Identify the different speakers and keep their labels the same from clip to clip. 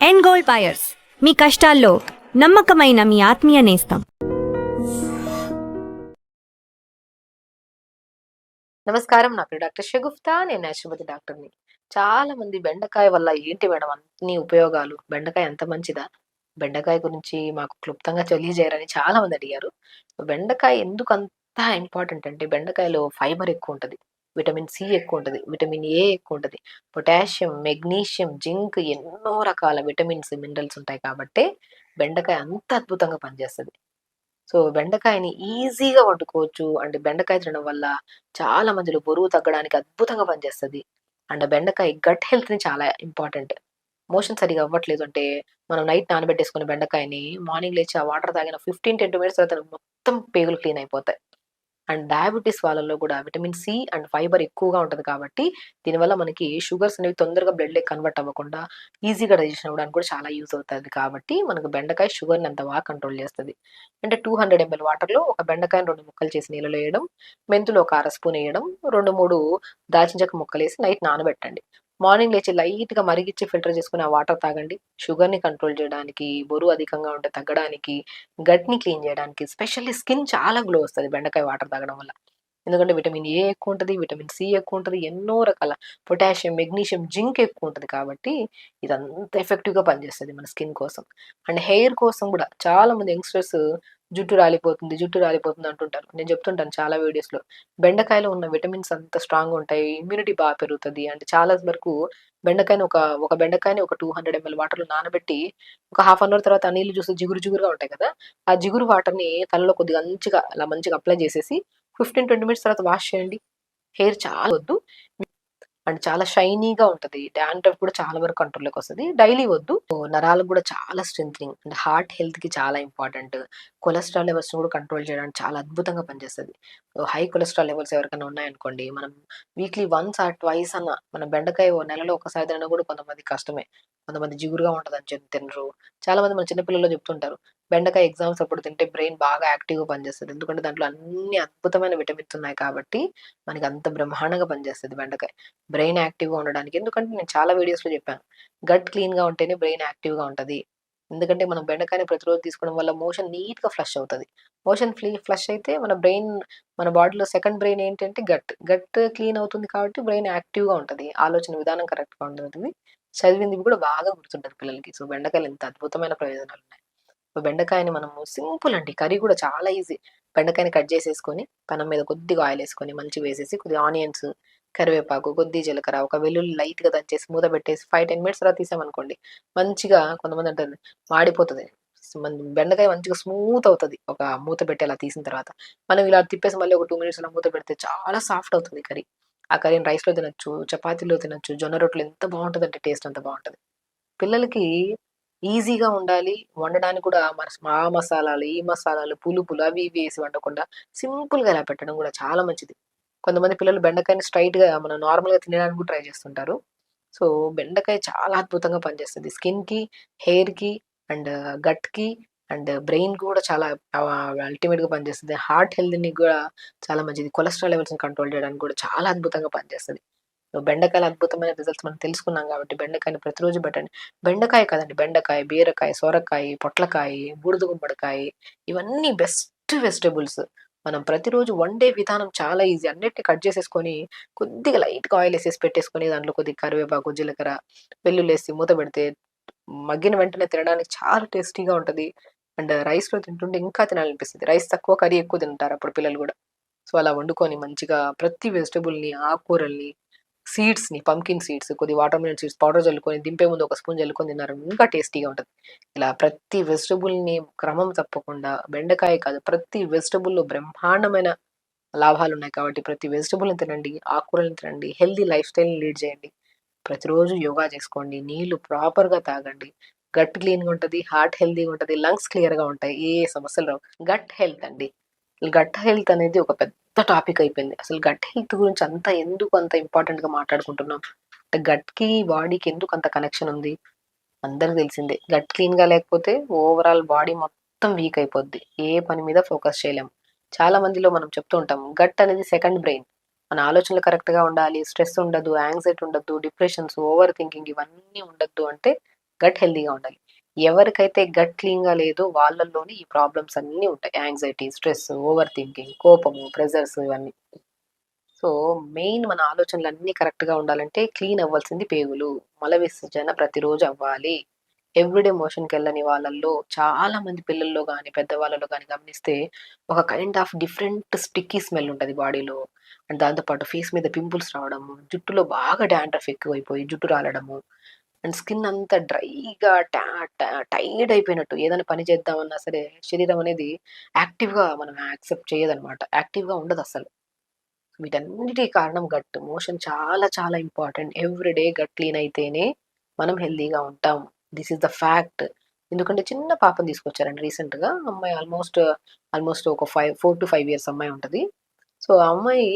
Speaker 1: End gold buyers, మీ కష్టాల్లో నమ్మకమైన మీ ఆత్మీయ నేస్తం.
Speaker 2: నమస్కారం, నా పేరు డాక్టర్ షగుఫ్తా. నేను న్యాచురోపతి డాక్టర్ని. చాలా మంది బెండకాయ వల్ల ఏంటి మేడం అన్ని ఉపయోగాలు, బెండకాయ ఎంత మంచిదా, బెండకాయ గురించి మాకు క్లుప్తంగా తెలియజేయరని చాలా మంది అడిగారు. బెండకాయ ఎందుకు అంత ఇంపార్టెంట్ అంటే, బెండకాయలో ఫైబర్ ఎక్కువ ఉంటుంది, విటమిన్ సి ఎక్కువ ఉంటుంది, విటమిన్ ఏ ఎక్కువ ఉంటుంది, పొటాషియం, మెగ్నీషియం, జింక్, ఎన్నో రకాల విటమిన్స్, మినరల్స్ ఉంటాయి కాబట్టి బెండకాయ అంత అద్భుతంగా పనిచేస్తుంది. సో, బెండకాయని ఈజీగా వండుకోవచ్చు. అంటే బెండకాయ తినడం వల్ల చాలా మందిలో బరువు తగ్గడానికి అద్భుతంగా పనిచేస్తది. అండ్ బెండకాయ గట్ హెల్త్‌ని చాలా ఇంపార్టెంట్. మోషన్ సరిగ్గా అవ్వట్లేదు అంటే, మనం నైట్ నానబెట్టేసుకున్న బెండకాయని మార్నింగ్ లేచి ఆ వాటర్ తాగిన 15, 20 మినిట్స్ తర్వాత మొత్తం పేగులు క్లీన్ అయిపోతాయి. అండ్ డయాబెటిస్ వాళ్ళలో కూడా విటమిన్ సి అండ్ ఫైబర్ ఎక్కువగా ఉంటది కాబట్టి, దీనివల్ల మనకి షుగర్స్ అనేవి తొందరగా బ్లడ్‌లోకి కన్వర్ట్ అవ్వకుండా ఈజీగా డైజెషన్ అవ్వడానికి కూడా చాలా యూజ్ అవుతది కాబట్టి, మనకు బెండకాయ షుగర్‌ని అంత బాగా కంట్రోల్ చేస్తది. అంటే 200 ఎంఎల్ వాటర్‌లో ఒక బెండకాయని 2 ముక్కలు చేసి నీళ్ళలో ఎయడం, మెంతులు ఒక అర స్పూన్ ఎయడం, 2, 3 దాల్చిన చెక్క ముక్కలేసి నైట్ నానబెట్టండి. మార్నింగ్ లేచి లైట్‌గా మరిగిచ్చి ఫిల్టర్ చేసుకొని ఆ వాటర్ తాగండి. షుగర్‌ని కంట్రోల్ చేయడానికి, బరువు అధికంగా ఉంటే తగ్గడానికి, గట్‌ని క్లీన్ చేయడానికి, స్పెషల్లీ స్కిన్ చాలా గ్లో వస్తది బెండకాయ వాటర్ తాగడం వల్ల. ఎందుకంటే విటమిన్ ఏ ఎక్కువ ఉంటది, విటమిన్ సి ఎక్కువ ఉంటది, ఎన్నో రకాల పొటాషియం, మెగ్నీషియం, జింక్ ఎక్కువ ఉంటది కాబట్టి ఇదంతా ఎఫెక్టివ్‌గా పనిచేస్తది మన స్కిన్ కోసం. అండ్ హెయిర్ కోసం గూడా చాలా మంది యంగ్‌స్టర్స్ జుట్టు రాలిపోతుంది అంటుంటారు. నేను చెప్తుంటాను చాలా వీడియోస్‌లో. బెండకాయలో ఉన్న విటమిన్స్ అంత స్ట్రాంగ్‌గా ఉంటాయి. ఇమ్యూనిటీ బాగా పెరుగుతది. అంటే చాలా వరకు బెండకాయని ఒక బెండకాయని ఒక 200 ఎంఎల్ వాటర్‌లో నానబెట్టి ఒక హాఫ్ అన్ అవర్ తర్వాత ఆ నీళ్లు చూస్తే జిగురు జిగురుగా ఉంటాయి కదా! ఆ జిగురు వాటర్‌ని తలలో కొద్దిగా అలా మంచిగా అప్లై చేసేసి 15, 20 మినిట్స్ తర్వాత వాష్ చేయండి. హెయిర్ చాలా వద్దు. అండ్ చాలా షైనీగా ఉంటది. డాండ్రఫ్ కూడా చాలా వరకు కంట్రోల్‌లోకొస్తది. డైలీ వద్దు. నరాలకు కూడా చాలా స్ట్రెంథెనింగ్. అండ్ హార్ట్ హెల్త్‌కి చాలా ఇంపార్టెంట్. కొలెస్ట్రాల్ లెవెల్స్‌ని కూడా కంట్రోల్ చేయడానికి చాలా అద్భుతంగా పనిచేస్తది. హై కొలెస్ట్రాల్ లెవెల్స్ ఎవరికైనా ఉన్నాయనుకోండి, మనం వీక్లీ వన్స్ ఆర్ ట్వైస్ అన్న మనం బెండకాయ నెలలో ఒకసారి తినడం కూడా కొంతమందికి కష్టమే. కొంతమంది జిగురుగా ఉంటదని చెప్పి తినరు. చాలా మంది మన చిన్న పిల్లల్లో చెప్తుంటారు. బెండకాయ ఎగ్జామ్స్ అప్పుడు తింటే బ్రెయిన్ బాగా యాక్టివ్‌గా పనిచేస్తది. ఎందుకంటే దాంట్లో అన్ని అద్భుతమైన విటమిన్స్ ఉన్నాయి కాబట్టి, మనకి అంత బ్రహ్మాండంగా పనిచేస్తది బెండకాయ. బ్రెయిన్ యాక్టివ్‌గా ఉండడానికి. ఎందుకంటే నేను చాలా వీడియోస్‌లో చెప్పాను. గట్ క్లీన్‌గా ఉంటేనే బ్రెయిన్ యాక్టివ్‌గా ఉంటది. ఎందుకంటే మనం బెండకాయని ప్రతిరోజు తీసుకోవడం వల్ల మోషన్ నీట్‌గా ఫ్లష్ అవుతది. మోషన్ ఫ్లష్ అయితే మన బాడీలో సెకండ్ బ్రెయిన్ ఏంటంటే గట్. గట్ క్లీన్ అవుతుంది కాబట్టి బ్రెయిన్ యాక్టివ్‌గా ఉంటది. ఆలోచన విధానం కరెక్ట్‌గా ఉంటది. చదివింది కూడా బాగా గుర్తుంటది పిల్లలకి. సో, బెండకాయలు ఎంత అద్భుతమైన ప్రయోజనాలున్నాయి. సో, బెండకాయని మనము సింపుల్ అండి. కర్రీ కూడా చాలా ఈజీ. బెండకాయని కట్ చేసేసుకొని, పెనం మీద కొద్దిగా ఆయిలేసుకొని, మంచిగా వేసేసి, కొద్దిగా ఆనియన్స్, కరివేపాకు, కొద్దిగా జీలకర్ర, ఒక వెల్లుల్లి లైట్‌గా దంచేసి మూత పెట్టేసి 5, 10 మినిట్స్ తర్వాత తీసామనుకోండి, మంచిగా కొంతమంది అంటారు మాడిపోతది. బెండకాయ మంచిగా స్మూత్ అవుతది. ఒక మూత పెట్టి అలా తీసిన తర్వాత. మనం ఇలా తిప్పేసి మళ్ళీ ఒక 2 మినిట్స్ అలా మూత పెడితే చాలా సాఫ్ట్ అవుతుంది కర్రీ. ఆ కర్రీని రైస్‌లో తినొచ్చు, చపాతీలో తినొచ్చు, జొన్న రొట్టెలో ఎంత బావుంటదంటే టేస్ట్ అంత బావుంటది. పిల్లలకి ఈజీగా ఉండాలి. వండడానికి కూడా ఆ మసాలాలు, ఈ మసాలాలు, పులుపులు అవి ఇవి ఏసి వండకుండా సింపుల్‌గా ఇలా పెట్టడం కూడా చాలా మంచిది. కొంతమంది పిల్లలు బెండకాయని స్ట్రెయిట్‌గా మనం నార్మల్‌గా తినడానికి కూడా ట్రై చేస్తుంటారు. సో, బెండకాయ చాలా అద్భుతంగా పనిచేస్తది. స్కిన్‌కి, హెయిర్‌కి అండ్ గట్‌కి అండ్ బ్రెయిన్‌కి కూడా చాలా అల్టిమేట్‌గా పనిచేస్తది. హార్ట్ హెల్త్‌ని కూడా చాలా మంచిది. కొలెస్ట్రాల్ లెవెల్స్‌ని కంట్రోల్ చేయడానికి కూడా చాలా అద్భుతంగా పనిచేస్తది. బెండకాయల అద్భుతమైన రిజల్ట్స్ మనం తెలుసుకున్నాం కాబట్టి బెండకాయని ప్రతిరోజు పెట్టండి. బెండకాయ కాదండి, బెండకాయ, బీరకాయ, సొరకాయ, పొట్లకాయ, బూడిద గుమ్మడికాయ, ఇవన్నీ బెస్ట్ వెజిటబుల్స్. మనం ప్రతిరోజు వండే విధానం చాలా ఈజీ. అన్నిటిని కట్ చేసేసుకొని, కొద్దిగా లైట్‌గా ఆయిల్ ఎసేసి పెట్టేసుకొని, దాంట్లో కొద్దిగా కరివేపాకు, జీలకర్ర, వెల్లుల్లేసి మూత పెడితే మగ్గిన వెంటనే తినడానికి చాలా టేస్టీగా ఉంటది. అండ్ రైస్‌లో తింటుంటే ఇంకా తినాలనిపిస్తది. రైస్ తక్కువ, కర్రీ ఎక్కువ తింటారు అప్పుడు పిల్లలు గూడా. సో, అలా వండుకొని మంచిగా ప్రతి వెజిటబుల్‌ని, ఆకుకూరల్ని, సీడ్స్‌ని, పంకిన్ సీడ్స్, కొద్దిగా వాటర్ మిలన్ సీడ్స్ పౌడర్ జల్లుకొని, దింపే ముందు ఒక స్పూన్ జల్లుకొని తిన్నారనుకో ఇంకా టేస్టీగా ఉంటది. ఇలా ప్రతి వెజిటబుల్‌ని క్రమం తప్పకుండా, బెండకాయ కాదు, ప్రతి వెజిటబుల్‌లో బ్రహ్మాండమైన లాభాలున్నాయి కాబట్టి ప్రతి వెజిటబుల్‌ని తినండి, ఆకుకూరలను తినండి, హెల్తీ లైఫ్ స్టైల్‌ని లీడ్ చేయండి. ప్రతిరోజు యోగా చేసుకోండి, నీళ్లు ప్రాపర్‌గా తాగండి. గట్ క్లీన్‌గా ఉంటది, హార్ట్ హెల్తీగా ఉంటది, లంగ్స్ క్లియర్‌గా ఉంటాయి. ఏ సమస్యలు రావు. గట్ హెల్త్ అండి. గట్ హెల్త్ అనేది ఒక పెద్ద టాపిక్ అయిపోయింది. అసలు గట్ హెల్త్ గురించి ఎందుకు అంత ఇంపార్టెంట్‌గా మాట్లాడుకుంటున్నాం? అంటే గట్‌కి, బాడీకి ఎందుకు అంత కనెక్షన్ ఉంది? అందరికి తెలిసిందే. గట్ క్లీన్‌గా లేకపోతే ఓవరాల్ బాడీ మొత్తం వీక్ అయిపోద్ది. ఏ పని మీద ఫోకస్ చేయలేం. చాలా మందిలో మనం చెప్తూ ఉంటాం. గట్ అనేది సెకండ్ బ్రెయిన్. మన ఆలోచనలు కరెక్ట్‌గా ఉండాలి. స్ట్రెస్ ఉండదు, యాంక్సైటీ ఉండద్దు, డిప్రెషన్స్, ఓవర్ థింకింగ్ ఇవన్నీ ఉండొద్దు అంటే గట్ హెల్తీగా ఉండాలి. ఎవరికైతే గట్ క్లీన్‌గా లేదో వాళ్ళలోనే ఈ ప్రాబ్లమ్స్ అన్నీ ఉంటాయి. యాంగ్జైటీ, స్ట్రెస్, ఓవర్ థింకింగ్, కోపము, ప్రెషర్స్ ఇవన్నీ. సో, మెయిన్ మన ఆలోచనలన్నీ కరెక్ట్‌గా ఉండాలంటే క్లీన్ అవ్వాల్సింది పేగులు. మల విసర్జన ప్రతిరోజు అవ్వాలి. ఎవ్రీడే మోషన్‌కెళ్ళని వాళ్ళల్లో చాలా మంది పిల్లల్లో గాని, పెద్దవాళ్ళలో గాని గమనిస్తే ఒక kind of different sticky smell ఉంటది బాడీలో. అండ్ దాంతో పాటు ఫేస్ మీద పింపుల్స్ రావడము, జుట్టులో బాగా డాండ్రఫ్ ఎక్కువైపోయి జుట్టు రాలడము, అండ్ స్కిన్ అంతా డ్రైగా టా టా టైర్డ్ అయిపోయినట్టు ఏదైనా పని చేద్దామన్నా సరే శరీరం అనేది యాక్టివ్‌గా మనం యాక్సెప్ట్ చేయదనమాట. యాక్టివ్‌గా ఉండదసలు. వీటన్నిటికి కారణం గట్. మోషన్ చాలా చాలా important. Every day gut clean అయితేనే మనం హెల్తీగా ఉంటాం. This is the fact. ఎందుకంటే చిన్న పాపని తీసుకొచ్చారండి రీసెంట్‌గా. అమ్మాయి ఆల్మోస్ట్ ఒక 4-5 ఇయర్స్ అమ్మాయి ఉంటది. సో, ఆ అమ్మాయి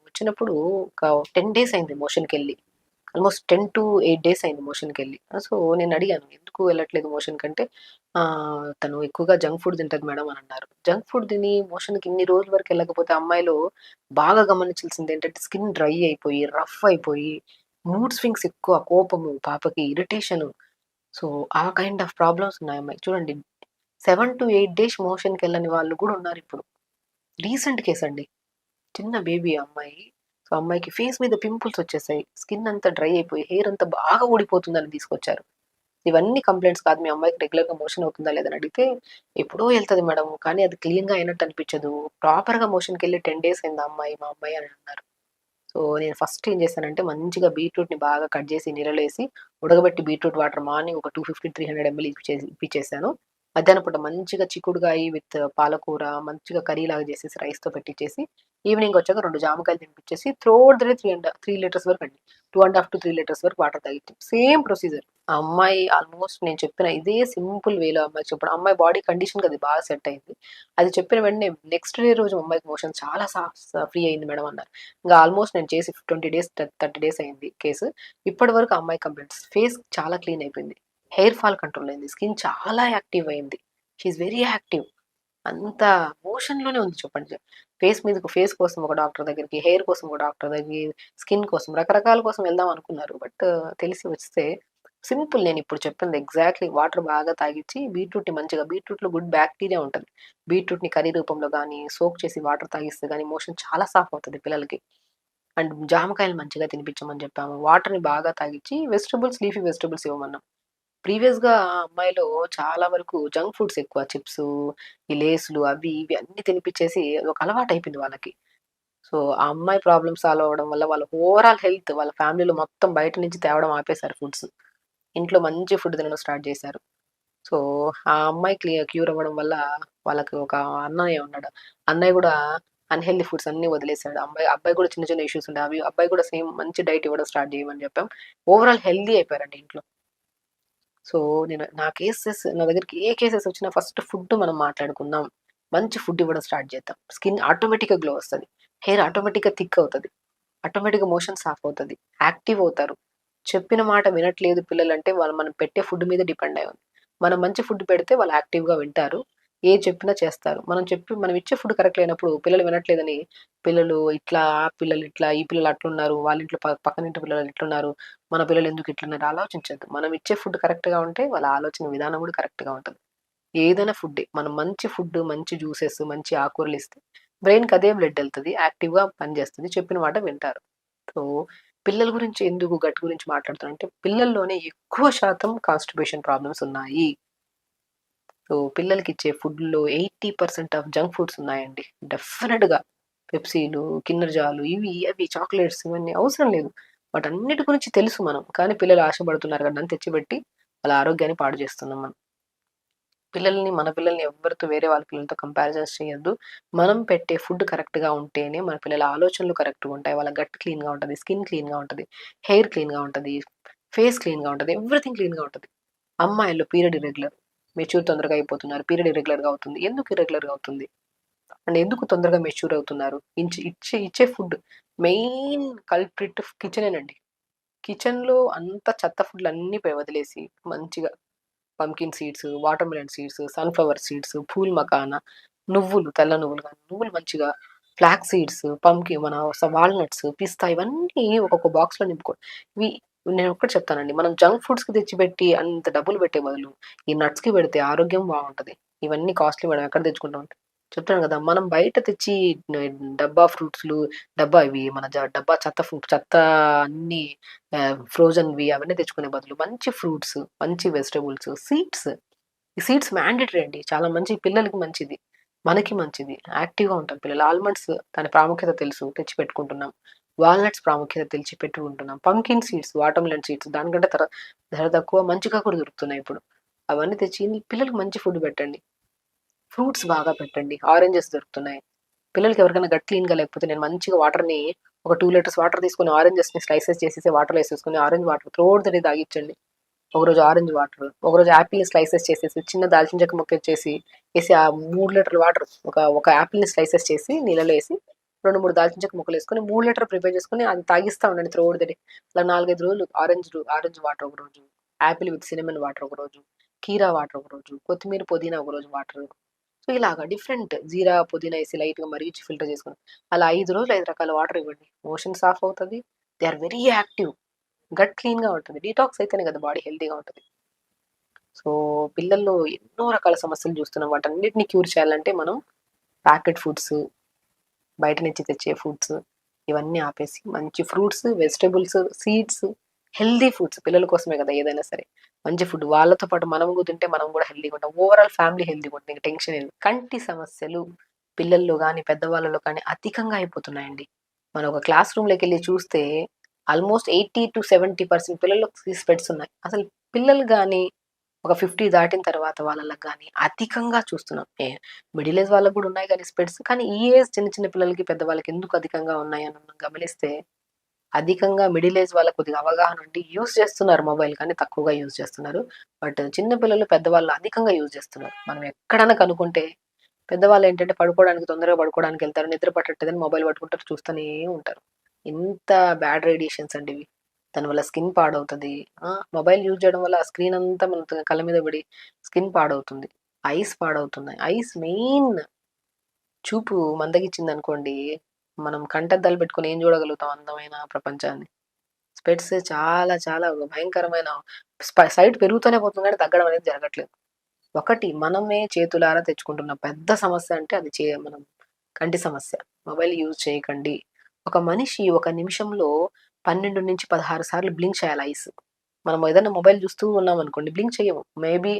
Speaker 2: వచ్చినప్పుడు ఒక 10 డేస్ అయింది మోషన్‌కెళ్ళి. ఆల్మోస్ట్ 10-8 డేస్ అయింది మోషన్‌కెళ్ళి. సో, నేనడిగాను, "ఎందుకు వెళ్ళట్లేదు మోషన్‌కంటే" "తను ఎక్కువగా జంక్ ఫుడ్ తింటది మేడం" అని అన్నారు. జంక్ ఫుడ్ తిని మోషన్‌కి ఇన్ని రోజుల వరకు వెళ్ళకపోతే అమ్మాయిలో బాగా గమనించాల్సింది ఏంటంటే స్కిన్ డ్రై అయిపోయి, రఫ్ అయిపోయి, మూడ్ స్వింగ్స్ ఎక్కువ, కోపము, పాపకి ఇరిటేషను. సో, ఆ కైండ్ ఆఫ్ ప్రాబ్లమ్స్ ఉన్నాయి అమ్మాయికి. చూడండి 7-8 డేస్ మోషన్‌కెళ్ళని వాళ్ళు కూడా ఉన్నారిప్పుడు. రీసెంట్ కేస్ అండి. చిన్న బేబీ ఆ అమ్మాయి. సో, అమ్మాయికి ఫేస్ మీద పింపుల్స్ వచ్చేసాయి. స్కిన్ అంతా డ్రై అయిపోయి, హెయిర్ అంతా బాగా ఊడిపోతుందని తీసుకొచ్చారు. ఇవన్నీ కంప్లెయింట్స్ కాదు. మీ అమ్మాయికి రెగ్యులర్‌గా మోషన్ అవుతుందా లేదా అని అడిగితే, ఎప్పుడో ఎళ్తది మేడం. కానీ అది క్లీన్‌గా అయినట్టు అనిపించదు. ప్రాపర్‌గా మోషన్‌కెళ్ళి 10 డేస్ అయింది ఆ అమ్మాయి, మా అమ్మాయి అని అన్నారు. సో, నేను ఫస్ట్ ఏం చేశానంటే మంచిగా బీట్రూట్‌ని బాగా కట్ చేసి నీళ్ళలో ఏసి, ఉడకబెట్టి బీట్రూట్ వాటర్ మార్నింగ్ ఒక 250, 300 ఎంఎల్ ఇప్పిచ్చేసాను. మధ్యాహ్నం పూట మంచిగా చిక్కుడుగాయి విత్ పాలకూర మంచిగా కర్రీలాగా చేసేసి రైస్‌తో పెట్టిచ్చేసి, ఈవినింగ్ వచ్చాక 2 జామకాయలు తినిపిచ్చేసి త్రూఅవుట్ ద డే 3 లీటర్స్ వరకు అండి. 2 3 లీటర్స్ వరకు వాటర్ తాగిచ్చాం. Same procedure. ఆ అమ్మాయి ఆల్మోస్ట్ నేను చెప్పిన ఇదే సింపుల్ వేలో అమ్మాయికి చెప్పడం. అమ్మాయి బాడీ కండిషన్‌కి అది బాగా సెట్ అయింది. అది చెప్పిన వెంటనే నెక్స్ట్ డే రోజు అమ్మాయికి మోషన్ చాలా ఫ్రీ అయింది మేడం అన్నారు. ఇంగా ఆల్మోస్ట్ నేను చేసి 20 డేస్, 30 డేస్ అయింది కేసు. ఇప్పటి వరకు ఆ అమ్మాయి కంప్లెయింట్స్. ఫేస్ చాలా క్లీన్ అయిపోయింది. హెయిర్ ఫాల్ కంట్రోల్ అయింది. స్కిన్ చాలా యాక్టివ్ అయింది. She is very active. అంత మోషన్‌లోనే ఉంది చెప్పండి. ఫేస్ కోసం ఒక డాక్టర్ దగ్గరికి, హెయిర్ కోసం ఒక డాక్టర్ దగ్గరికి, స్కిన్ కోసం రకరకాల కోసం వెళ్దాం అనుకున్నారు. బట్ తెలిసి వస్తే సింపుల్ నేనిప్పుడు చెప్పింది ఎగ్జాక్ట్‌లీ వాటర్ బాగా తాగిచ్చి బీట్రూట్‌లో గుడ్ బాక్టీరియా ఉంటది. బీట్రూట్‌ని కర్రీ రూపంలో గానీ, సోక్ చేసి వాటర్ తాగిస్తే గానీ మోషన్ చాలా సాఫ్ అవుతది పిల్లలకి. అండ్ జామకాయలు మంచిగా తినిపించమని చెప్పాము. వాటర్‌ని బాగా తాగిచ్చి లీఫీ వెజిటబుల్స్ ఇవ్వమన్నాం. ప్రీవియస్‌గా ఆ అమ్మాయిలో చాలా వరకు జంక్ ఫుడ్స్ ఎక్కువ. చిప్సు, ఈ లేస్‌లు అవి ఇవి అన్నీ తినిపిచ్చేసి అదొక అలవాటయిపోయింది వాళ్ళకి. సో, ఆ అమ్మాయి ప్రాబ్లమ్ సాల్వ్ అవ్వడం వల్ల వాళ్ళ ఓవరాల్ హెల్త్ వాళ్ళ ఫ్యామిలీలో మొత్తం బయట నుంచి తేవడం ఆపేశారు ఫుడ్స్. ఇంట్లో మంచి ఫుడ్ తినడం స్టార్ట్ చేశారు. సో, ఆ అమ్మాయి క్యూర్ అవ్వడం వల్ల వాళ్ళకి ఒక అన్నయ్య ఉన్నాడు. అన్నయ్య గూడా అన్‌హెల్తీ ఫుడ్స్ అన్నీ వదిలేసాడు. అబ్బాయి కూడా చిన్న చిన్న ఇష్యూస్ ఉండే. అబ్బాయి కూడా సేమ్ మంచి డైట్ ఇవ్వడం స్టార్ట్ చేయమని చెప్పాం. ఓవరాల్ హెల్తీ అయిపోయారండి ఇంట్లో. సో, నా దగ్గరికి ఏ కేసెస్ వచ్చినా ఫస్ట్ ఫుడ్ మనం మాట్లాడుకుందాం. మంచి ఫుడ్ ఇవ్వడం స్టార్ట్ చేద్దాం. స్కిన్ ఆటోమేటిక్‌గా గ్లో వస్తది. హెయిర్ ఆటోమేటిక్‌గా థిక్ అవుతది. ఆటోమేటిక్‌గా మోషన్ సాఫ్ అవుతది. యాక్టివ్ అవుతారు. చెప్పిన మాట వినట్లేదు పిల్లలంటే వాళ్ళు మనం పెట్టే ఫుడ్ మీద డిపెండ్ అయ్యి ఉంది. మనం మంచి ఫుడ్ పెడితే వాళ్ళు యాక్టివ్‌గా వింటారు. ఏది చెప్పినా చేస్తారు. మనం ఇచ్చే ఫుడ్ కరెక్ట్ లేనప్పుడు పిల్లలు వినట్లేదని పిల్లలు ఇట్లా, ఈ పిల్లలు అట్లున్నారు. వాళ్ళ ఇంట్లో పక్కనింటి పిల్లలు ఇట్లున్నారు. మన పిల్లలు ఎందుకు ఇట్లున్నారు ఆలోచించొద్దు. మనం ఇచ్చే ఫుడ్ కరెక్ట్‌గా ఉంటే వాళ్ళ ఆలోచన విధానం కూడా కరెక్ట్‌గా ఉంటది. ఏదైనా ఫుడ్డే. మనం మంచి ఫుడ్, మంచి జ్యూసెస్, మంచి ఆకుకూరలిస్తే బ్రెయిన్‌కి అదే బ్లడ్ ఎళ్తది. యాక్టివ్‌గా పనిచేస్తది. చెప్పిన మాట వింటారు. సో, పిల్లల గురించి ఎందుకు గట్ గురించి మాట్లాడుతున్నానంటే, పిల్లల్లోనే ఎక్కువ శాతం కాన్‌స్టిపేషన్ ప్రాబ్లమ్స్ ఉన్నాయి. సో, పిల్లలకిచ్చే ఫుడ్‌లో 80% ఆఫ్ జంక్ ఫుడ్స్ ఉన్నాయండి. డెఫినిట్‌గా. పెప్సీలు, కిండర్ జాలు ఇవి, అవి చాక్లేట్స్ ఇవన్నీ అవసరం లేదు. వాటన్నిటి గురించి తెలుసు మనం. కానీ పిల్లలు ఆశపడుతున్నారు కదా అని తెచ్చిపెట్టి వాళ్ళ ఆరోగ్యాన్ని పాడు చేస్తున్నాం మనం. మన పిల్లల్ని ఎవ్వరితో వేరే వాళ్ళ పిల్లలతో కంపారిజన్స్ చేయొద్దు. మనం పెట్టే ఫుడ్ కరెక్ట్‌గా ఉంటేనే మన పిల్లల ఆలోచనలు కరెక్ట్‌గా ఉంటాయి. వాళ్ళ గట్ క్లీన్‌గా ఉంటది. స్కిన్ క్లీన్‌గా ఉంటది. హెయిర్ క్లీన్‌గా ఉంటది. ఫేస్ క్లీన్‌గా ఉంటది. ఎవ్రీథింగ్ క్లీన్‌గా ఉంటది. అమ్మాయిల్లో పీరియడ్ ఇర్రెగ్యులర్. మెచ్యూర్ తొందరగా అయిపోతున్నారు. పీరియడ్ ఇర్రెగ్యులర్‌గా అవుతుంది. ఎందుకు ఇర్రెగ్యులర్‌గా అవుతుంది? అండ్ ఎందుకు తొందరగా మెచ్యూర్ అవుతున్నారు? ఇచ్చే ఫుడ్ మెయిన్ కల్ప్రిట్ కిచెనేనండి. కిచెన్‌లో అంతా చెత్త ఫుడ్‌లన్నీ వదిలేసి మంచిగా pumpkin seeds, water melon seeds, sunflower seeds, pool makhana, తెల్ల నువ్వులు గాని, నువ్వులు మంచిగా ఫ్లాక్స్ సీడ్స్, మన వాల్‌నట్స్, పిస్తా ఇవన్నీ ఒక్కొక్క బాక్స్‌లో నింపుకోండి. ఇవి నేను ఒక్కటి చెప్తానండి. మనం జంక్ ఫుడ్స్‌కి తెచ్చిపెట్టి అంత డబ్బులు పెట్టే బదులు, ఈ నట్స్‌కి పెడితే ఆరోగ్యం బావుంటది. ఇవన్నీ కాస్ట్‌లీ మనం ఎక్కడ తెచ్చుకుంటాం? చెప్తాను గదా! మనం బయట తెచ్చి న డబ్బా ఫ్రూట్స్‌లు, డబ్బా ఇవి మన డబ్బా చెత్త ఫ్రూట్ చెత్త అన్నీ ఫ్రోజన్‌వి అవన్నీ తెచ్చుకునే బదులు మంచి ఫ్రూట్స్, మంచి వెజిటబుల్స్, సీడ్స్. ఈ సీడ్స్ మ్యాండేటరీ అండి. చాలా మంచి పిల్లలకి మంచిది. మనకి మంచిది. యాక్టివ్‌గా ఉంటారు పిల్లలు. ఆల్మండ్స్ దాని ప్రాముఖ్యత తెలుసు తెచ్చిపెట్టుకుంటున్నాం. వాల్‌నట్స్ ప్రాముఖ్యత తెలిసి పెట్టుకుంటున్నాం. పంకిన్ సీడ్స్, వాటర్‌మెలన్ సీడ్స్ దానికంటే ధర తక్కువ మంచిగా కూడా దొరుకుతున్నాయి ఇప్పుడు. అవన్నీ తెచ్చి పిల్లలకి మంచి ఫుడ్ పెట్టండి. ఫ్రూట్స్ బాగా పెట్టండి. ఆరెంజెస్ దొరుకుతున్నాయి. పిల్లలకి ఎవరికైనా గట్ క్లీన్‌గా లేకపోతే నేను మంచిగా వాటర్‌ని ఒక 2 లీటర్స్ వాటర్ తీసుకొని ఆరెంజెస్‌ని స్లైసెస్ చేసేసి వాటర్‌లో ఏసేసుకొని orange water throughout the day తాగిచ్చండి. ఒకరోజు ఆరెంజ్ వాటర్, ఒకరోజు యాపిల్‌ని స్లైసెస్ చేసేసి, చిన్న దాల్చిన చెక్క ముక్క ఏసి ఆ 3 లీటర్ల వాటర్ ఒక యాపిల్‌ని స్లైసెస్ చేసి నీళ్ళలో ఏసి 2, 3 దాల్చిన చెక్క ముక్కలేసుకొని 3 లీటర్ ప్రిపేర్ చేసుకొని అది తాగిస్తా ఉండండి త్రూఅవుట్ ద డే. అలా 4, 5 రోజులు ఆరెంజ్ వాటర్ ఒకరోజు, యాపిల్ విత్ సిన్నమన్ వాటర్ ఒకరోజు, కీరా వాటర్ ఒకరోజు, కొత్తిమీర, పుదీనా ఒకరోజు వాటర్. సో, ఇలాగా డిఫరెంట్ జీరా, పుదీనా ఏసి లైట్‌గా మరిగిచ్చి ఫిల్టర్ చేసుకొని, అలా 5 రోజులు 5 రకాల వాటర్ ఇవ్వండి. మోషన్ సాఫ్ అవుతది. They are very active. Gut క్లీన్‌గా ఉంటది. డీటాక్స్ అయితేనే కదా బాడీ హెల్తీగా ఉంటది. సో, పిల్లల్లో ఎన్నో రకాల సమస్యలు చూస్తున్నాం. వాటన్నిటిని క్యూర్ చేయాలంటే మనం ప్యాకెట్ ఫుడ్స్, బయట నుంచి తెచ్చే ఫుడ్స్ ఇవన్నీ ఆపేసి మంచి fruits, vegetables, seeds, healthy foods పిల్లల కోసమే కదా ఏదైనా సరే. మంచి ఫుడ్ వాళ్ళతో పాటు మనం కూడా తింటే మనం కూడా హెల్తీగా ఉంటాం. ఓవరాల్ ఫ్యామిలీ హెల్తీగా ఉంటుంది. ఇంక టెన్షన్ ఏం కంటి సమస్యలు పిల్లల్లో గాని, పెద్దవాళ్ళలో కానీ అధికంగా అయిపోతున్నాయండి. మనం ఒక క్లాస్ రూమ్‌లోకెళ్ళి చూస్తే ఆల్మోస్ట్ 80-70% పిల్లలకు స్పెట్స్ ఉన్నాయి. అసలు పిల్లలు గాని ఒక 50 దాటిన తర్వాత వాళ్ళకి గాని అధికంగా చూస్తున్నాం. మిడిల్ ఏజ్ వాళ్ళకి కూడా ఉన్నాయి గానీ స్పెట్స్. కానీ ఈ ఏజ్ చిన్న చిన్న పిల్లలకి, పెద్దవాళ్ళకి ఎందుకు అధికంగా ఉన్నాయని మనం గమనిస్తే, అధికంగా మిడిల్ ఏజ్ వాళ్ళకి కొద్దిగా అవగాహన ఉండి యూజ్ చేస్తున్నారు మొబైల్ కానీ తక్కువగా యూజ్ చేస్తున్నారు. బట్ చిన్న పిల్లలు, పెద్దవాళ్ళు అధికంగా యూజ్ చేస్తున్నారు. మనం ఎక్కడైనా కనుక్కుంటే పెద్దవాళ్ళేంటంటే పడుకోవడానికి తొందరగా పడుకోవడానికెళ్తారు. నిద్ర పట్టట్లేదని మొబైల్ పట్టుకుంటారు. చూస్తూనే ఉంటారు. ఇంత బ్యాడ్ రేడియేషన్స్ అండి ఇవి. దానివల్ల స్కిన్ పాడవుతది. మొబైల్ యూజ్ చేయడం వల్ల ఆ స్క్రీన్ అంతా మన కళ్ళ మీద పడి స్కిన్ పాడవుతుంది. ఐస్ పాడవుతున్నాయి. ఐస్ మెయిన్ చూపు మందగించిందనుకోండి, మనం కంటద్దాలు పెట్టుకొని ఏం చూడగలుగుతాం అందమైన ప్రపంచాన్ని. స్పెట్స్ చాలా చాలా భయంకరమైన సైట్ పెరుగుతూనే పోతుంది కానీ తగ్గడం అనేది జరగట్లేదు. ఒకటి మనమే చేతులారా తెచ్చుకుంటున్న పెద్ద సమస్య అంటే అది మనం కంటి సమస్య. మొబైల్ యూజ్ చేయకండి. ఒక మనిషి ఒక నిమిషంలో 12-16 సార్లు బ్లింక్ చేయాలి ఐస్. మనం ఏదైనా మొబైల్ చూస్తూ ఉన్నామనుకోండి బ్లింక్ చెయ్యము. మేబీ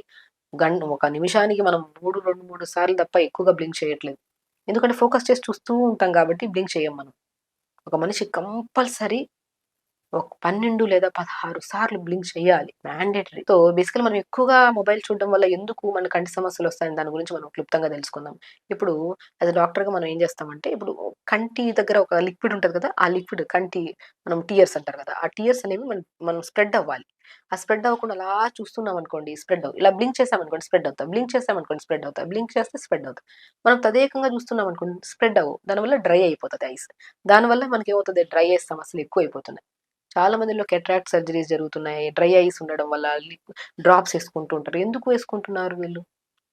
Speaker 2: ఒక నిమిషానికి మనం 2, 3 సార్లు తప్ప ఎక్కువగా బ్లింక్ చేయట్లేదు. ఎందుకంటే ఫోకస్ చేసి చూస్తూ ఉంటాం కాబట్టి బ్లింక్ చెయ్యం మనం. ఒక మనిషి కంపల్సరీ ఒక 12 లేదా 16 సార్లు బ్లింక్ చేయాలి. మ్యాండేటరీ. సో, బేసికల్లీ మనం ఎక్కువగా మొబైల్ చూడడం వల్ల ఎందుకు మన కంటి సమస్యలొస్తాయని దాని గురించి మనం క్లుప్తంగా తెలుసుకుందాం. ఇప్పుడు యాస్ ఎ డాక్టర్‌గా మనం ఏం చేస్తామంటే, ఇప్పుడు కంటి దగ్గర ఒక లిక్విడ్ ఉంటది కదా! ఆ లిక్విడ్ మనం టియర్స్ అంటారు కదా! ఆ టియర్స్ అనేవి మనం స్ప్రెడ్ అవ్వాలి. ఆ స్ప్రెడ్ అవ్వకుండా అలా చూస్తున్నామనుకోండి స్ప్రెడ్ అవ్వవు. ఇలా బ్లింక్ చేసామనుకోండి స్ప్రెడ్ అవుతాయి. బ్లింక్ చేసామనుకోండి స్ప్రెడ్ అవుతాయి. బ్లింక్ చేస్తే స్ప్రెడ్ అవుతాయి. మనం తదేకంగా చూస్తున్నామనుకోండి స్ప్రెడ్ అవ్వవు. దానివల్ల డ్రై అయిపోతది ఐస్. దానివల్ల మనకేమవుతది డ్రై ఐస్ సమస్యలు ఎక్కువైపోతున్నాయి. చాలా మందిలో కేట్రాక్ట్ సర్జరీస్ జరుగుతున్నాయి. డ్రై ఐస్ ఉండడం వల్ల డ్రాప్స్ ఏసుకుంటూ ఉంటారు. ఎందుకు ఏసుకుంటున్నారు వీళ్ళు?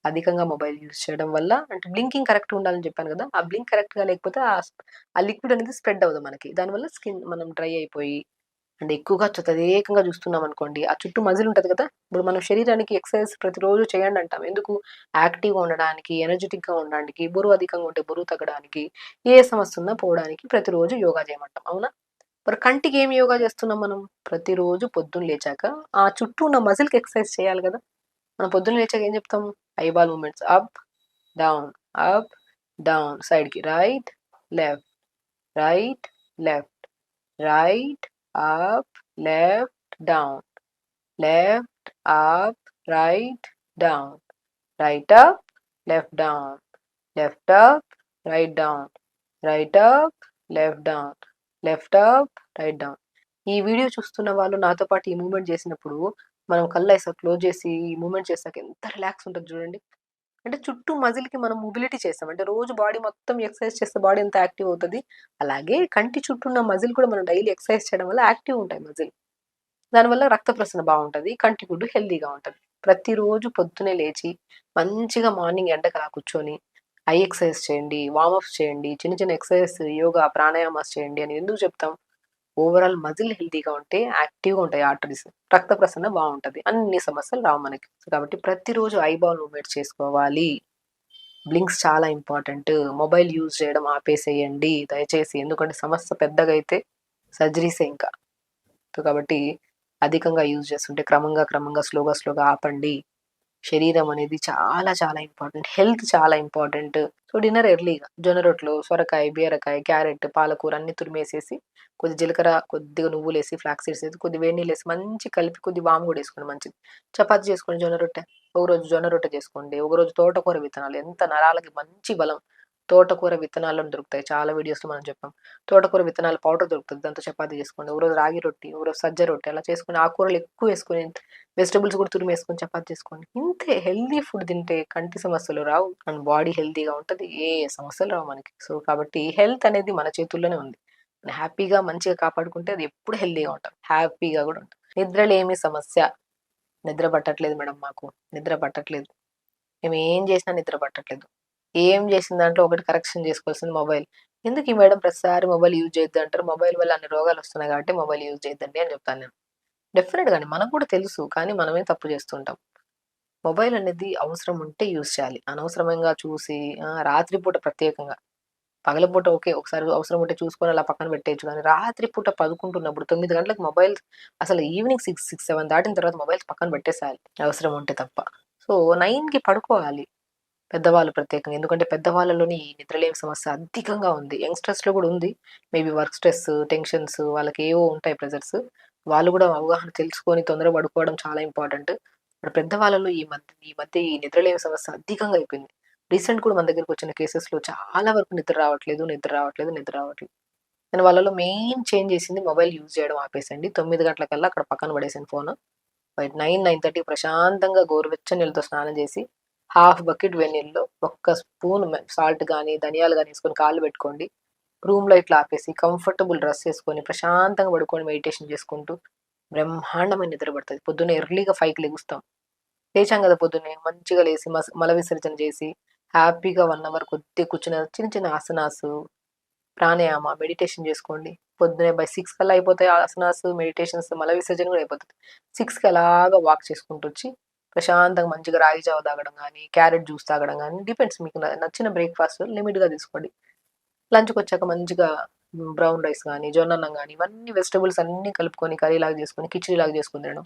Speaker 2: అధికంగా మొబైల్ యూజ్ చేయడం వల్ల అంటే బ్లింకింగ్ కరెక్ట్‌గా ఉండాలని చెప్పాను గదా! ఆ బ్లింక్ కరెక్ట్‌గా లేకపోతే ఆ లిక్విడ్ అనేది స్ప్రెడ్ అవ్వదు మనకి. దానివల్ల స్కిన్ మనం డ్రై అయిపోయి అండ్ ఎక్కువగా తదేకంగా చూస్తున్నామనుకోండి, ఆ చుట్టూ మజిల్ ఉంటది కదా! ఇప్పుడు మనం శరీరానికి ఎక్సర్‌సైజ్ ప్రతిరోజు చేయండి అంటాం. ఎందుకు? యాక్టివ్‌గా ఉండడానికి, ఎనర్జిటిక్‌గా ఉండడానికి, బరువు అధికంగా ఉంటే బరువు తగ్గడానికి, ఏ సమస్య ఉన్నా పోవడానికి ప్రతిరోజు యోగా చేయమంటాం. అవునా? మరి కంటికి ఏం యోగా చేస్తున్నాం మనం? ప్రతిరోజు పొద్దున్న లేచాక ఆ చుట్టూ ఉన్న మజిల్‌కి ఎక్సర్‌సైజ్ చేయాలి గదా! మనం పొద్దున్న లేచాక ఏం చెప్తాం? Eyeball movements down, up, down, సైడ్‌కి right, left, right, left, right, up, left, down, left, up, right, down, right up, left down, left up, right down, right up, left down, left up, right down. ఈ video చూస్తున్న వాళ్ళు నాతో పాటు ఈ movement చేసినప్పుడు, మనం కళ్ళైసా close చేసి ఈ మూవ్‌మెంట్ చేసాక ఎంత రిలాక్స్ ఉంటది చూడండి. అంటే చుట్టూ మజిల్‌కి మనం మొబిలిటీ చేసాం. అంటే రోజు బాడీ మొత్తం ఎక్సర్‌సైజ్ చేస్తే బాడీ ఎంత యాక్టివ్ అవుతది. అలాగే కంటి చుట్టూ ఉన్న మజిల్ కూడా మనం డైలీ ఎక్సర్‌సైజ్ చేయడం వల్ల యాక్టివ్ ఉంటాయి మజిల్. దానివల్ల రక్త ప్రసరణ బావుంటది. కంటి గుడ్డు హెల్తీగా ఉంటది. ప్రతిరోజు పొద్దున్నే లేచి మంచిగా మార్నింగ్ ఎండకు అలా కూర్చొని ఐ ఎక్సర్‌సైజ్ చేయండి, వార్మప్స్ చేయండి, చిన్న చిన్న ఎక్సర్‌సైజెస్ యోగా, ప్రాణాయామాస్ చేయండి అని ఎందుకు చెప్తాం? ఓవరాల్ మజిల్ హెల్తీగా ఉంటే యాక్టివ్‌గా ఉంటాయి ఆర్టరీస్. రక్త ప్రసరణ బావుంటది. అన్ని సమస్యలు రావు మనకి. సో, కాబట్టి ప్రతిరోజు ఐబాల్ మూవ్‌మెంట్స్ చేసుకోవాలి. బ్లింక్స్ చాలా ఇంపార్టెంట్. మొబైల్ యూజ్ చేయడం ఆపేసేయండి దయచేసి. ఎందుకంటే సమస్య పెద్దగైతే సర్జరీసే ఇంకా. సో, కాబట్టి అధికంగా యూజ్ చేస్తుంటే క్రమంగా స్లోగా ఆపండి. శరీరం అనేది చాలా చాలా ఇంపార్టెంట్. హెల్త్ చాలా ఇంపార్టెంట్. సో, డిన్నర్ ఎర్లీగా జొన్న రొట్టెలు, సొరకాయ, బీరకాయ, క్యారెట్, పాలకూర అన్నీ తురిమేసేసి, కొద్ది జీలకర్ర, కొద్దిగా నువ్వులేసి, ఫ్లాక్స్ సీడ్స్ ఏసి, కొద్దిగా వేడి నీళ్ళేసి మంచిగా కలిపి కొద్దిగా వాము కూడా ఏసుకోండి మంచిది. చపాతీ చేసుకోండి జొన్న రొట్టె. ఒకరోజు జొన్న రొట్టె చేసుకోండి. ఒకరోజు తోటకూర విత్తనాలు ఎంత నరాలకి మంచి బలం. తోటకూర విత్తనాలను దొరుకుతాయి. చాలా వీడియోస్‌లో మనం చెప్పాం. తోటకూర విత్తనాల పౌడర్ దొరుకుతది. దాంతో చపాతీ చేసుకోండి. ఒకరోజు రాగి రొట్టి, ఒకరోజు సజ్జ రొట్టె అలా చేసుకొని ఆకుకూరలు ఎక్కువేసుకొని వెజిటబుల్స్ కూడా తురిమేసుకొని చపాతీ చేసుకోండి. ఇంతే హెల్తీ ఫుడ్ తింటే కంటి సమస్యలు రావు. మన బాడీ హెల్తీగా ఉంటది. ఏ సమస్యలు రావు మనకి. సో, కాబట్టి హెల్త్ అనేది మన చేతుల్లోనే ఉంది. మనం హ్యాపీగా మంచిగా కాపాడుకుంటే అది ఎప్పుడు హెల్తీగా ఉంటాం. హ్యాపీగా కూడా ఉంటాం. నిద్రలేమి సమస్య. నిద్ర పట్టట్లేదు మేడం మాకు. నిద్ర పట్టట్లేదు. మేము ఏం చేసినా నిద్ర పట్టట్లేదు. ఏం చేసిన దాంట్లో ఒకటి కరెక్షన్ చేసుకోవాల్సింది మొబైల్. ఎందుకు ఈ మేడం ప్రతిసారి మొబైల్ యూజ్ చేయొద్దు అంటారు. మొబైల్ వల్ల అన్ని రోగాలు వస్తున్నాయి కాబట్టి మొబైల్ యూజ్ చేయొద్దండి అని చెప్తాను నేను. డెఫినిట్‌గానే మనకు కూడా తెలుసు. కానీ మనమే తప్పు చేస్తుంటాం. మొబైల్ అనేది అవసరం ఉంటే యూజ్ చేయాలి. అనవసరంగా చూసి రాత్రి పూట ప్రత్యేకంగా. పగలపూట ఓకే. ఒకసారి అవసరం ఉంటే చూసుకొని అలా పక్కన పెట్టేయొచ్చు గానీ, రాత్రి పూట పడుకుంటున్నప్పుడు 9 గంటలకు మొబైల్ అసలు ఈవినింగ్ 6, 7 దాటిన తర్వాత మొబైల్స్ పక్కన పెట్టేసేయాలి. అవసరం ఉంటే తప్ప. సో, 9కి పడుకోవాలి. పెద్దవాళ్ళు ప్రత్యేకంగా. ఎందుకంటే పెద్దవాళ్ళలోని ఈ నిద్రలేమి సమస్య అధికంగా ఉంది. యంగ్‌స్టర్స్‌లో కూడా ఉంది. మేబీ వర్క్ స్ట్రెస్, టెన్షన్స్ వాళ్ళకేవో ఉంటాయి ప్రెషర్స్. వాళ్ళు కూడా అవగాహన తెలుసుకొని తొందరగా పడుకోవడం చాలా ఇంపార్టెంట్. ఇప్పుడు పెద్దవాళ్ళలో ఈ మధ్య ఈ నిద్రలేమి సమస్య అధికంగా అయిపోయింది. రీసెంట్ కూడా మన దగ్గరకొచ్చిన కేసెస్‌లో చాలా వరకు నిద్ర రావట్లేదు. నేను వాళ్ళలో మెయిన్ చేంజ్ చేసింది మొబైల్ యూజ్ చేయడం ఆపేసండి. 9 గంటలకల్లా అక్కడ పక్కన పడేసాను ఫోను. బై 9:30 ప్రశాంతంగా గోరువెచ్చని నీళ్ళతో స్నానం చేసి, హాఫ్ బకెట్ వేడి నీళ్ళలో ఒక్క స్పూన్ సాల్ట్ గాని, ధనియాలు గాని ఏసుకొని కాళ్ళు పెట్టుకోండి. రూమ్ లైట్లు ఆపేసి, కంఫర్టబుల్ డ్రెస్ ఏసుకొని, ప్రశాంతంగా పడుకొని మెడిటేషన్ చేసుకుంటూ, బ్రహ్మాండమైన నిద్ర పడతది. పొద్దున్నే ఎర్లీగా 5కి లెగుస్తాం. లేచాం గదా పొద్దున్నే, మంచిగా లేసి మల విసర్జన చేసి, హ్యాపీగా 1 అవర్ కొద్దిగా కూర్చుని చిన్న చిన్న ఆసనాసు, ప్రాణాయామ, మెడిటేషన్ చేసుకోండి. పొద్దున్నే బై 6 కల్లా అయిపోతాయి ఆసనాస్, మెడిటేషన్స్, మల విసర్జన కూడా అయిపోతది. 6కి అలాగా వాక్ చేసుకుంటొచ్చి, ప్రశాంతంగా మంచిగా రాగి జావ తాగడం గానీ, క్యారెట్ జ్యూస్ తాగడం గానీ, డిపెండ్స్ మీకు నచ్చిన బ్రేక్‌ఫాస్ట్ లిమిట్‌గా తీసుకోండి. లంచ్‌కొచ్చాక మంచిగా బ్రౌన్ రైస్ గానీ, జొన్నన్నం గానీ, ఇవన్నీ వెజిటబుల్స్ అన్నీ కలుపుకొని కర్రీలాగా చేసుకొని, కిచిడీలాగా చేసుకొని తినడం.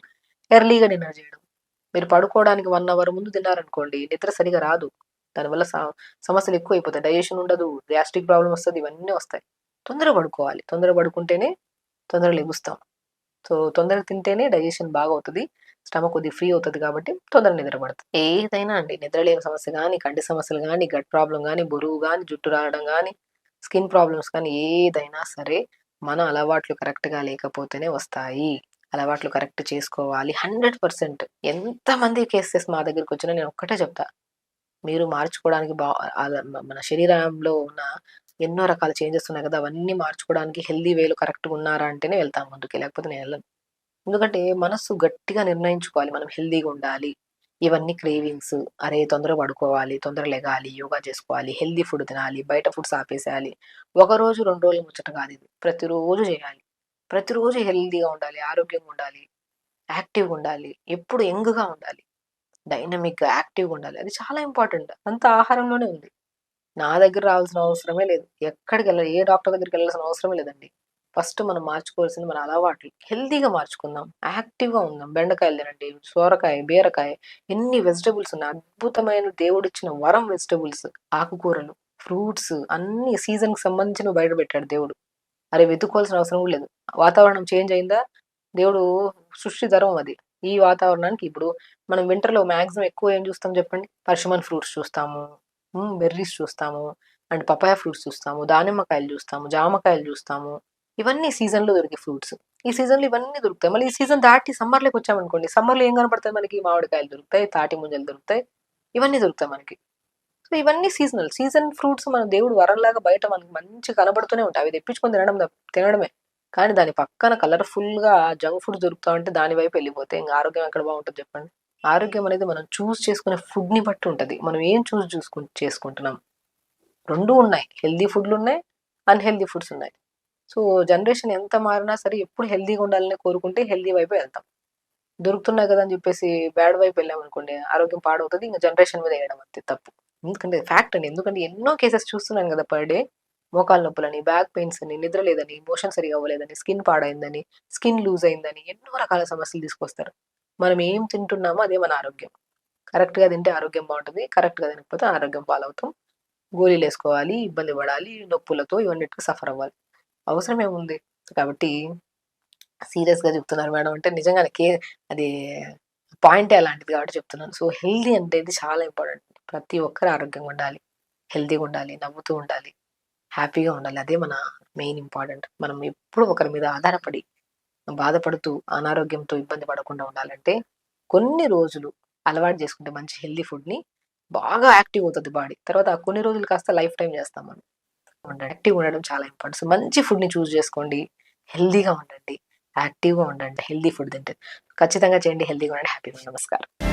Speaker 2: ఎర్లీగా డిన్నర్ చేయడం. మీరు పడుకోవడానికి 1 అవర్ ముందు తిన్నారనుకోండి, నిద్ర సరిగ్గా రాదు. దానివల్ల సమస్యలు ఎక్కువైపోతాయి. డైజెషన్ ఉండదు, గ్యాస్ట్రిక్ ప్రాబ్లమ్ వస్తది, ఇవన్నీ వస్తాయి. తొందరగా పడుకోవాలి. తొందరగా పడుకుంటేనే తొందరగా లెగుస్తాం. సో, తొందరగా తింటేనే డైజెషన్ బాగవుతది. స్టమక్ కొద్దిగా ఫ్రీ అవుతది కాబట్టి తొందరగా నిద్ర పడతది. ఏదైనా అండి నిద్రలేమి సమస్య గానీ, కంటి సమస్యలు గానీ, గట్ ప్రాబ్లమ్ గానీ, బరువు గానీ, జుట్టు రాలడం గానీ, స్కిన్ ప్రాబ్లమ్స్ కానీ ఏదైనా సరే మన అలవాట్లు కరెక్ట్‌గా లేకపోతేనే వస్తాయి. అలవాట్లు కరెక్ట్ చేసుకోవాలి. 100% ఎంతమంది కేసెస్ మా దగ్గరికొచ్చినా నేను ఒక్కటే చెప్తా. మీరు మార్చుకోవడానికి మన శరీరంలో ఉన్న ఎన్నో రకాల చేంజెస్ ఉన్నాయి కదా! అవన్నీ మార్చుకోవడానికి హెల్తీ వేలో కరెక్ట్‌గా ఉన్నారా అంటేనే వెళ్తాను ముందుకి. లేకపోతే నేను ఎళ్ళను. ఎందుకంటే మనస్సు గట్టిగా నిర్ణయించుకోవాలి. మనం హెల్తీగా ఉండాలి. ఇవన్నీ క్రేవింగ్స్. అరే! తొందరగా పడుకోవాలి, తొందరగా లెగాలి, యోగా చేసుకోవాలి, హెల్తీ ఫుడ్ తినాలి, బయట ఫుడ్స్ ఆపేసేయాలి. ఒకరోజు, 2 రోజుల ముచ్చట కాదిది. ప్రతిరోజు చేయాలి. ప్రతిరోజు హెల్తీగా ఉండాలి, ఆరోగ్యంగా ఉండాలి, యాక్టివ్‌గా ఉండాలి, ఎప్పుడు యంగ్‌గా ఉండాలి, డైనమిక్‌గా, యాక్టివ్‌గా ఉండాలి. అది చాలా ఇంపార్టెంట్. అంతా ఆహారంలోనే ఉంది. నా దగ్గర రావాల్సిన అవసరమే లేదు. ఏ డాక్టర్ దగ్గరికెళ్ళాల్సిన అవసరమే లేదండి. ఫస్ట్ మనం మార్చుకోవాల్సింది మన అలవాట్లు. హెల్తీగా మార్చుకుందాం. యాక్టివ్‌గా ఉందాం. బెండకాయలు తినండి, సోరకాయ, బీరకాయ ఎన్ని వెజిటబుల్స్ ఉన్నాయి. అద్భుతమైన దేవుడిచ్చిన వరం వెజిటబుల్స్. ఆకుకూరలు, ఫ్రూట్స్ అన్నీ సీజన్‌కి సంబంధించినవి బయట పెట్టాడు దేవుడు. అరే! వెతుక్కోవాల్సిన అవసరం కూడా లేదు. వాతావరణం చేంజ్ అయిందా? దేవుడు సృష్టి ధర్మం అది. ఈ వాతావరణానికి ఇప్పుడు మనం వింటర్‌లో మాక్సిమం ఎక్కువ ఏం చూస్తాం చెప్పండి? పర్షిమన్ ఫ్రూట్స్ చూస్తాము. బెర్రీస్ చూస్తాము. అండ్ పపాయ ఫ్రూట్స్ చూస్తాము. దానిమ్మకాయలు చూస్తాము. జామకాయలు చూస్తాము. ఇవన్నీ సీజన్‌లో దొరికే ఫ్రూట్స్. ఈ సీజన్‌లో ఇవన్నీ దొరుకుతాయి. మళ్ళీ ఈ సీజన్ దాటి సమ్మర్‌లోకి వచ్చామనుకోండి. సమ్మర్‌లో ఏం కనపడతాయి మనకి? మామిడికాయలు దొరుకుతాయి. తాటి ముంజలు దొరుకుతాయి. ఇవన్నీ దొరుకుతాయి మనకి. సో, ఇవన్నీ సీజనల్. సీజన్ ఫ్రూట్స్ మన దేవుడు వరంలాగా బయట మనకి మంచిగా కనబడుతూనే ఉంటాయి. అవి తెప్పించుకొని తినడమే. కానీ దాని పక్కన కలర్‌ఫుల్‌గా జంక్ ఫుడ్ దొరుకుతా ఉంటే దాని వైపు వెళ్ళిపోతే ఇంక ఆరోగ్యం ఎక్కడ బావుంటది చెప్పండి? ఆరోగ్యం అనేది మనం చూజ్ చేసుకునే ఫుడ్‌ని బట్టి ఉంటది. మనం ఏం చేసుకుంటున్నాం. 2 ఉన్నాయి. హెల్తీ ఫుడ్‌లున్నాయి. అన్‌హెల్తీ ఫుడ్స్ ఉన్నాయి. సో జనరేషన్ ఎంత మారినా సరే ఎప్పుడు హెల్తీగా ఉండాలని కోరుకుంటే హెల్తీ వైపు వెళ్తాం. దొరుకుతున్నాయి కదా అని చెప్పేసి బ్యాడ్ వైపు వెళ్ళామనుకోండి ఆరోగ్యం పాడవుతుంది. ఇంక జనరేషన్ మీద వేయడం అంతే తప్పు. ఎందుకంటే ఫ్యాక్ట్ అండి. ఎందుకంటే ఎన్నో కేసెస్ చూస్తున్నాను కదా పర్ డే. మోకాళ్ళ నొప్పులని, బ్యాక్ పెయిన్స్ అని, నిద్ర లేదని, మోషన్ సరిగ్గా అవ్వలేదని, స్కిన్ పాడైందని, స్కిన్ లూజ్ అయిందని ఎన్నో రకాల సమస్యలు తీసుకొస్తారు. మనం ఏం తింటున్నామో అదే మన ఆరోగ్యం. కరెక్ట్‌గా తింటే ఆరోగ్యం బావుంటది. కరెక్ట్‌గా తినకపోతే అనారోగ్యం పాలవుతాం. గోళీలేసుకోవాలి, ఇబ్బంది పడాలి, నొప్పులతో ఇవన్నిటికి సఫర్ అవ్వాలి. అవసరం ఏముంది? కాబట్టి సీరియస్‌గా చెప్తున్నారు మేడం అంటే నిజంగానే అది పాయింటే అలాంటిది కాబట్టి చెప్తున్నాను. సో, హెల్తీ అనేది చాలా ఇంపార్టెంట్. ప్రతి ఒక్కరు ఆరోగ్యంగా ఉండాలి. హెల్తీగా ఉండాలి. నవ్వుతూ ఉండాలి. హ్యాపీగా ఉండాలి. అదే మన మెయిన్ ఇంపార్టెంట్. మనం ఎప్పుడు ఒకరి మీద ఆధారపడి, బాధపడుతూ, అనారోగ్యంతో ఇబ్బంది పడకుండా ఉండాలంటే, కొన్ని రోజులు అలవాటు చేసుకుంటే మంచి హెల్తీ ఫుడ్‌ని బాగా యాక్టివ్ అవుతది బాడీ. తర్వాత ఆ కొన్ని రోజులు కాస్త లైఫ్ టైమ్ చేస్తాం మనం. యాక్టివ్‌గా ఉండడం చాలా ఇంపార్టెంట్. సో, మంచి ఫుడ్‌ని చూజ్ చేసుకోండి. హెల్తీగా ఉండండి. యాక్టివ్‌గా ఉండండి. హెల్తీ ఫుడ్ తింటే. ఖచ్చితంగా చేయండి. హెల్తీగా ఉండండి. హ్యాపీగా ఉండండి. నమస్కారం.